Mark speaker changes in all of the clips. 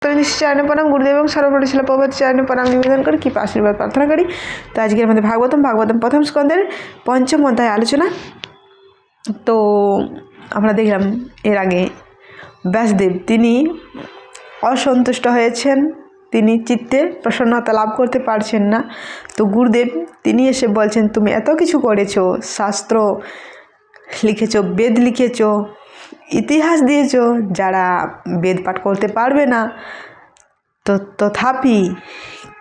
Speaker 1: चरणे प्रणाम गुरुदेव এবং সর্বপরি শিল প্রভুর চরণে প্রণাম নিবেদন করে কৃপা আশীর্বাদ প্রার্থনা করি। তো আজকের আমাদের ভাগবতম প্রথম স্কন্ধের পঞ্চম অধ্যায় আলোচনা। তো আমরা দেখলাম এর আগে ব্যাসদেব তিনি অসন্তুষ্ট হয়েছেন, তিনি চিত্তে প্রসন্নতা লাভ করতে পারছেন না। তো গুরুদেব তিনি এসে বলছেন, তুমি এত কিছু করেছো, শাস্ত্র লিখেছো, বেদ লিখেছো, ইতিহাস দিয়েছো, যারা বেদ পাঠ করতে পারবে না, তো তথাপি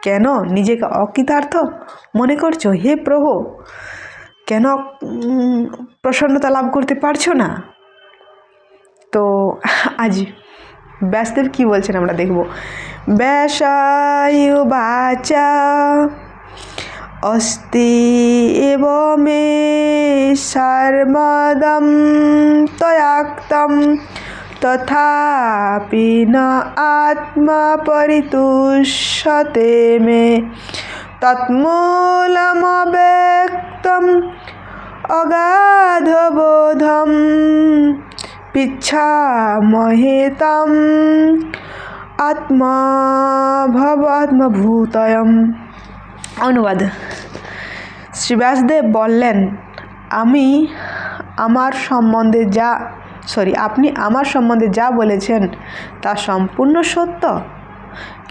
Speaker 1: কেন নিজেকে অকৃতার্থ মনে করছো? হে প্রভু, কেন প্রসন্নতা লাভ করতে পারছো না? তো আজ ব্যাসদেব কি বলছেন আমরা দেখব। ব্যাসায়ুবাচা অস্তি এব মে সর্বদম ত্বয়াক্তম তথাপি ন আত্মা পরিতুষ্যতে মে তৎমূলমব্যক্তম অগাধবোধম পিচ্ছামহেতম আত্মভূতয়ম। অনুবাদ। শ্রী ব্যাসদেব বললেন, আপনি আমার সম্বন্ধে যা বলেছেন তা সম্পূর্ণ সত্য,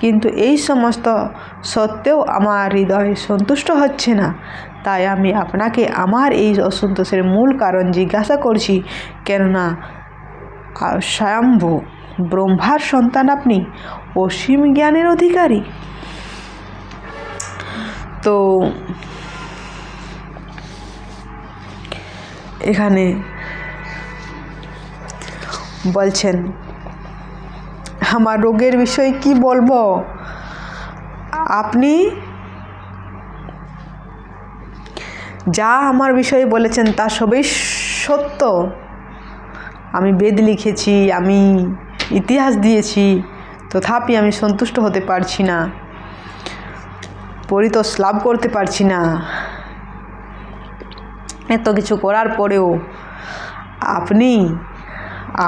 Speaker 1: কিন্তু এই সমস্ত সত্ত্বেও আমার হৃদয় সন্তুষ্ট হচ্ছে না। তাই আমি আপনাকে আমার এই অসন্তোষের মূল কারণ জিজ্ঞাসা করছি। কেননা স্বয়ম্ভু ব্রহ্মার সন্তান আপনি, অসীম জ্ঞানের অধিকারী। তো এখানে বলছেন, আমার রোগের বিষয়ে কি বলবো, আপনি যা আমার বিষয়ে বলেছেন তা সবই সত্য। আমি বেদ লিখেছি, আমি ইতিহাস দিয়েছি, তথাপি আমি সন্তুষ্ট হতে পারছি না, পরিতোষ লাভ করতে পারছি না। এত কিছু করার পরেও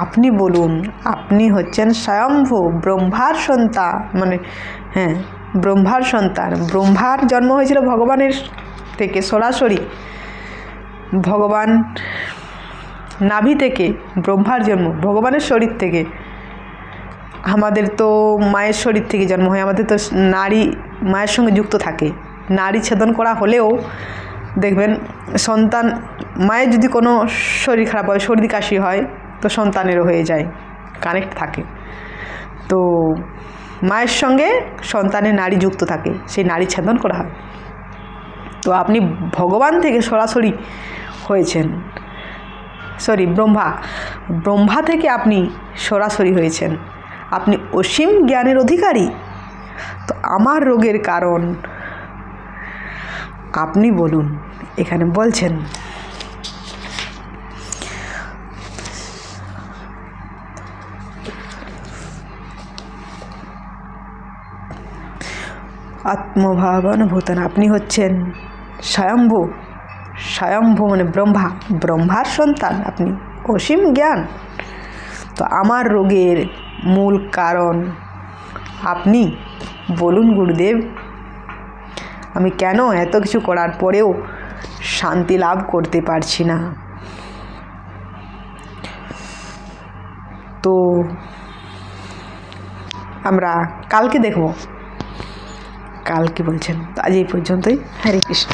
Speaker 1: আপনি বলুন, আপনি হচ্ছেন স্বয়ম্ভু ব্রহ্মার সন্তান, ব্রহ্মার সন্তান। ব্রহ্মার জন্ম হয়েছিল ভগবানের থেকে, সরাসরি ভগবান নাভি থেকে ব্রহ্মার জন্ম, ভগবানের শরীর থেকে। আমাদের তো মায়ের শরীর থেকে জন্ম হয়, আমাদের তো নারী মায়ের সঙ্গে যুক্ত থাকে। নারী ছেদন করা হলেও দেখবেন সন্তান, মায়ের যদি কোনো শরীর খারাপ হয়, সর্দি কাশি হয়, তো সন্তানেরও হয়ে যায়, কানেক্ট থাকে। তো মায়ের সঙ্গে সন্তানের নারী যুক্ত থাকে, সেই নারী ছেদন করা হয়। তো আপনি ভগবান থেকে সরাসরি হয়েছেন, ব্রহ্মা থেকে আপনি সরাসরি হয়েছেন, আপনি অসীম জ্ঞানের অধিকারী। তো আমার রোগের কারণ আপনি বলুন। এখানে বলছেন, আত্মভাবানুভূতন, আপনি হচ্ছেন স্বয়ম্ভু মানে ব্রহ্মার সন্তান, আপনি অসীম জ্ঞান। তো আমার রোগের মূল কারণ আপনি বলুন গুরুদেব, আমি কেন এত কিছু করার পরেও শান্তি লাভ করতে পারছি না? তো আমরা কালকে দেখব কালকে বলছেন। তো আজ এই পর্যন্তই। হরে কৃষ্ণ।